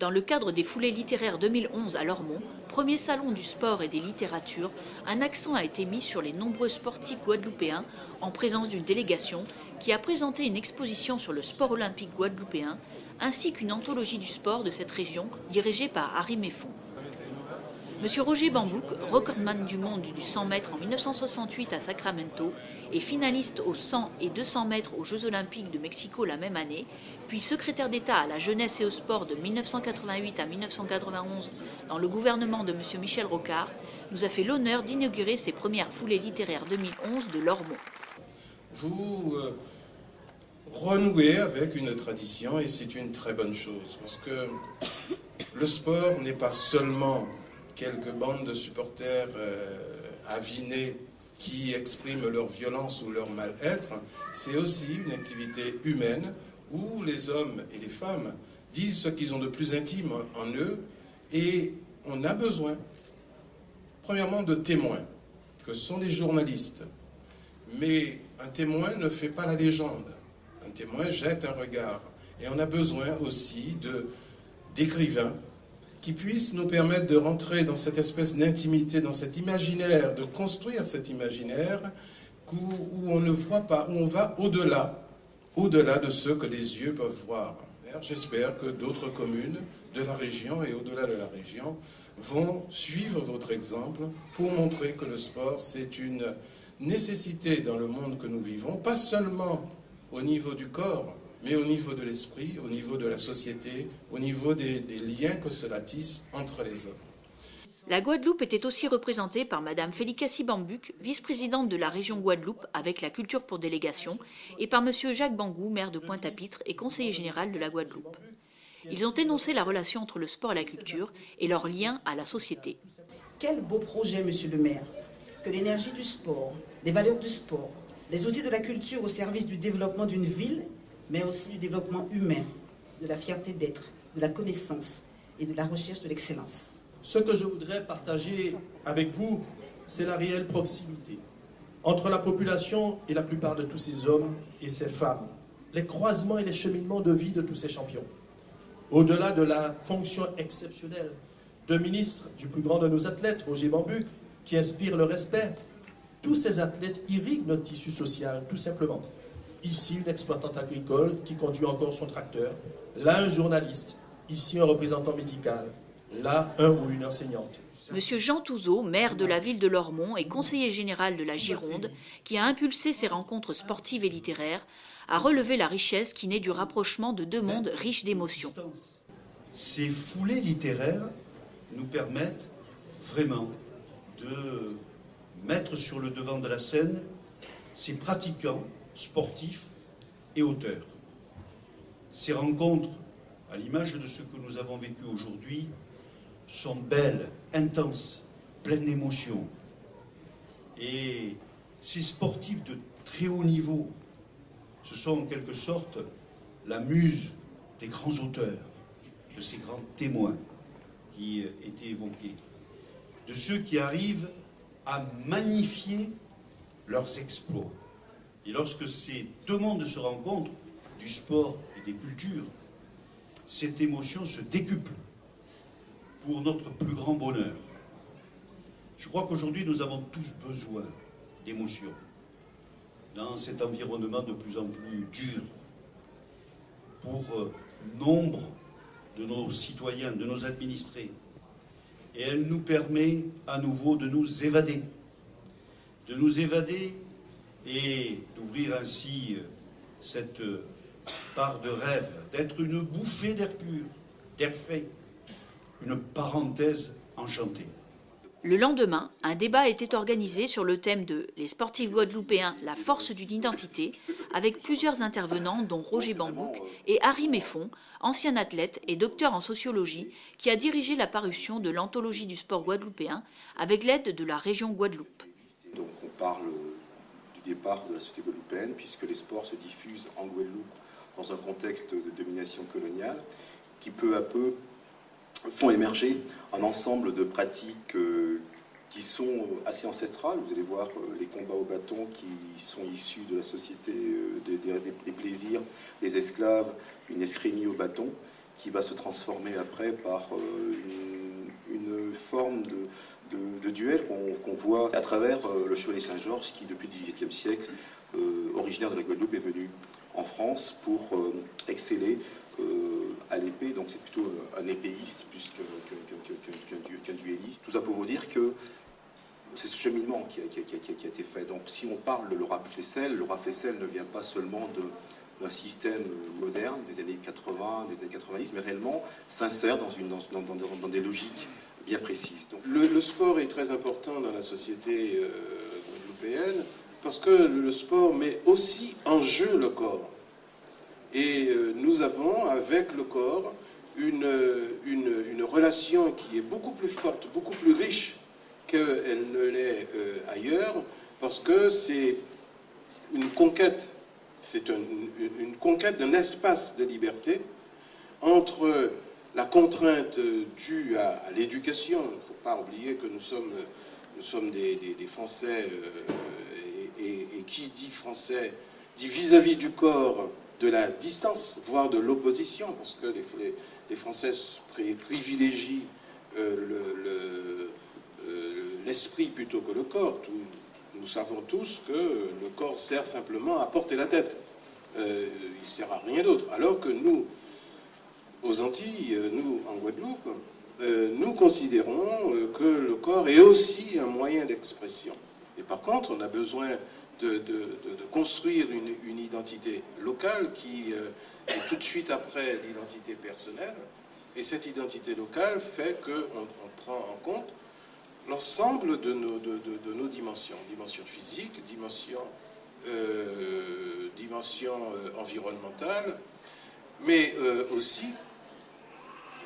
Dans le cadre des Foulées littéraires 2011 à Lormont, premier salon du sport et des littératures, un accent a été mis sur les nombreux sportifs guadeloupéens en présence d'une délégation qui a présenté une exposition sur le sport olympique guadeloupéen ainsi qu'une anthologie du sport de cette région dirigée par Harry Méfon. Monsieur Roger Bambouc, recordman du monde du 100 mètres en 1968 à Sacramento et finaliste aux 100 et 200 mètres aux Jeux Olympiques de Mexico la même année, puis secrétaire d'État à la jeunesse et au sport de 1988 à 1991 dans le gouvernement de monsieur Michel Rocard, nous a fait l'honneur d'inaugurer ses premières foulées littéraires 2011 de Lormont. Vous renouez avec une tradition et c'est une très bonne chose parce que le sport n'est pas seulement quelques bandes de supporters avinés qui expriment leur violence ou leur mal-être, c'est aussi une activité humaine où les hommes et les femmes disent ce qu'ils ont de plus intime en eux et on a besoin, premièrement, de témoins, que sont les journalistes. Mais un témoin ne fait pas la légende. Un témoin jette un regard. Et on a besoin aussi d'écrivains qui puissent nous permettre de rentrer dans cette espèce d'intimité, dans cet imaginaire, de construire cet imaginaire où on ne voit pas, où on va au-delà de ce que les yeux peuvent voir. J'espère que d'autres communes de la région et au-delà de la région vont suivre votre exemple pour montrer que le sport, c'est une nécessité dans le monde que nous vivons, pas seulement au niveau du corps, mais au niveau de l'esprit, au niveau de la société, au niveau des liens que cela tisse entre les hommes. La Guadeloupe était aussi représentée par Madame Félicassi Bambouc, vice-présidente de la région Guadeloupe avec la culture pour délégation, et par Monsieur Jacques Bangou, maire de Pointe-à-Pitre et conseiller général de la Guadeloupe. Ils ont énoncé la relation entre le sport et la culture et leur lien à la société. Quel beau projet, Monsieur le maire, que l'énergie du sport, les valeurs du sport, les outils de la culture au service du développement d'une ville, mais aussi du développement humain, de la fierté d'être, de la connaissance et de la recherche de l'excellence. Ce que je voudrais partager avec vous, c'est la réelle proximité entre la population et la plupart de tous ces hommes et ces femmes, les croisements et les cheminements de vie de tous ces champions. Au-delà de la fonction exceptionnelle de ministre du plus grand de nos athlètes, Roger Bambouc, qui inspire le respect, tous ces athlètes irriguent notre tissu social, tout simplement. Ici, une exploitante agricole qui conduit encore son tracteur, là un journaliste, ici un représentant médical, là un ou une enseignante. Monsieur Jean Touzeau, maire de la ville de Lormont et conseiller général de la Gironde, qui a impulsé ces rencontres sportives et littéraires, a relevé la richesse qui naît du rapprochement de deux mondes riches d'émotions. Ces foulées littéraires nous permettent vraiment de mettre sur le devant de la scène ces pratiquants sportifs et auteurs. Ces rencontres, à l'image de ce que nous avons vécu aujourd'hui, sont belles, intenses, pleines d'émotions. Et ces sportifs de très haut niveau, ce sont en quelque sorte la muse des grands auteurs, de ces grands témoins qui étaient évoqués, de ceux qui arrivent à magnifier leurs exploits. Et lorsque ces deux mondes se rencontrent, du sport et des cultures, cette émotion se décuple pour notre plus grand bonheur. Je crois qu'aujourd'hui, nous avons tous besoin d'émotions dans cet environnement de plus en plus dur pour nombre de nos citoyens, de nos administrés. Et elle nous permet à nouveau de nous évader et d'ouvrir ainsi cette part de rêve, d'être une bouffée d'air pur, d'air frais, une parenthèse enchantée. Le lendemain, un débat était organisé sur le thème de « Les sportifs guadeloupéens, la force d'une identité » avec plusieurs intervenants dont Roger Bambouc et Harry Méfon, ancien athlète et docteur en sociologie, qui a dirigé la parution de l'anthologie du sport guadeloupéen avec l'aide de la région Guadeloupe. Donc on parle du départ de la société guadeloupéenne puisque les sports se diffusent en Guadeloupe dans un contexte de domination coloniale qui peu à peu font émerger un ensemble de pratiques qui sont assez ancestrales. Vous allez voir les combats au bâton qui sont issus de la société des plaisirs, des esclaves, une escrimie au bâton, qui va se transformer après par une forme de duel qu'on voit à travers le chevalier Saint-Georges qui, depuis le XVIIIe siècle, originaire de la Guadeloupe, est venu en France pour exceller à l'épée. Donc c'est plutôt un épéiste plus qu'un duelliste. Tout ça pour vous dire que c'est ce cheminement qui a été fait. Donc si on parle de Laura Flessel ne vient pas seulement d'un système moderne des années 80, des années 90, mais réellement s'insère dans des logiques bien précises. Donc, le sport est très important dans la société guadeloupéenne parce que le sport met aussi en jeu le corps. Et nous avons avec le corps une relation qui est beaucoup plus forte, beaucoup plus riche qu'elle ne l'est ailleurs, parce que c'est une conquête, une conquête d'un espace de liberté entre la contrainte due à l'éducation. Il ne faut pas oublier que nous sommes des Français, et qui dit français dit vis-à-vis du corps de la distance, voire de l'opposition, parce que les Français privilégient l'esprit plutôt que le corps. Nous savons tous que le corps sert simplement à porter la tête. Il ne sert à rien d'autre. Alors que nous, aux Antilles, nous, en Guadeloupe, nous considérons que le corps est aussi un moyen d'expression. Et par contre, on a besoin de construire une identité locale qui est tout de suite après l'identité personnelle. Et cette identité locale fait qu'on prend en compte l'ensemble de nos dimensions. Dimension physique, dimension environnementale, mais aussi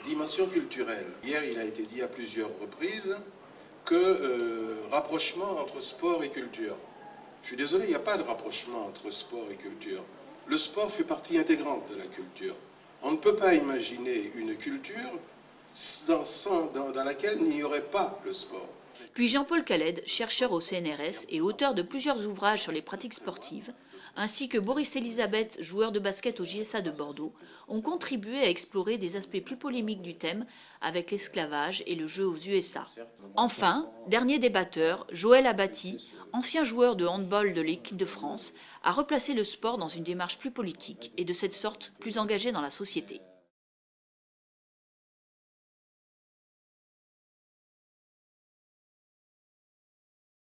dimension culturelle. Hier, il a été dit à plusieurs reprises que rapprochement entre sport et culture. Je suis désolé, il n'y a pas de rapprochement entre sport et culture. Le sport fait partie intégrante de la culture. On ne peut pas imaginer une culture dans laquelle il n'y aurait pas le sport. Puis Jean-Paul Khaled, chercheur au CNRS et auteur de plusieurs ouvrages sur les pratiques sportives, ainsi que Boris Elisabeth, joueur de basket au JSA de Bordeaux, ont contribué à explorer des aspects plus polémiques du thème avec l'esclavage et le jeu aux USA. Enfin, dernier débatteur, Joël Abati, ancien joueur de handball de l'équipe de France, a replacé le sport dans une démarche plus politique et de cette sorte plus engagée dans la société.